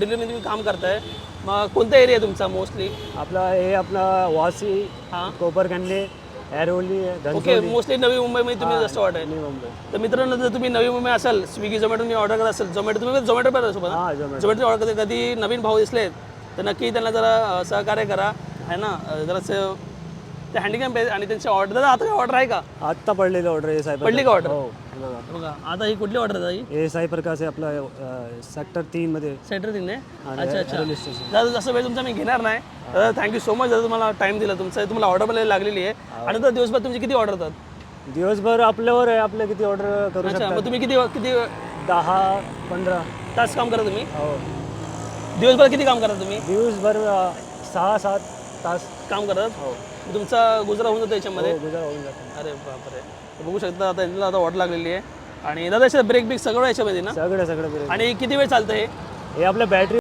Delivery तुम्ही काम करताय, मग कोणता एरिया आहे तुमचा मोस्टली? आपला वासी, हां, कोपरखंडे, ऐरोली, ओके. धनसोली. मोस्टली नवी मुंबईमध्ये तुम्ही जास्त वाटाय. नवी मुंबई. तर मित्रांनो, जर तुम्ही नवी मुंबई असाल, स्विगी झोमॅटो ऑर्डर करत असेल, झोमॅटो पण सोबत हां, Zomato. झोमॅटो ऑर्डर करते, कधी नवीन भाऊ दिसले तर नक्की त्यांना जरा सहकार्य करा, आहे ना. जरासं ते हँडिकॅम आहे आणि त्यांची ऑर्डर, दादा आता काय ऑर्डर आहे का? आत्ता पडलेली ऑर्डर आहे साहेब. पडली का order? हो, हे बघा. बघा आता ही कुठली ऑर्डर आहे? हे साई प्रकाश आहे आपला सेक्टर 3 मध्ये. सेंटर तीन आहे. आणि अच्छा अच्छा. Railway station. दादा जसं वेळ तुमचा मी घेणार नाही. दादा थँक्यू सो मच, दादा तुम्हाला टाइम दिला तुमचा, तुम्हाला ऑर्डर पण लागलेली आहे. आणि दादा दिवसभर तुमची किती ऑर्डर होतात? दिवसभर आपल्यावर आहे, आपलं किती ऑर्डर करू अच्छा, शकता. मग तुम्ही किती किती 10-15. तास काम करा तुम्ही? हो, दिवसभर किती काम करता तुम्ही? दिवसभर 6-7 तास. काम करतात? हो, तुमचा गुजरा होऊन जातो याच्यामध्ये? गुजर होऊन जातं. अरे बापरे. बघू शकता आता यांना आता ऑर्डर लागलेली आहे. आणि दादा याच्यात ब्रेक बिक सगळं याच्यामध्ये ना? सगळं आणि किती वेळ चालतं हे? हे आपलं बॅटरी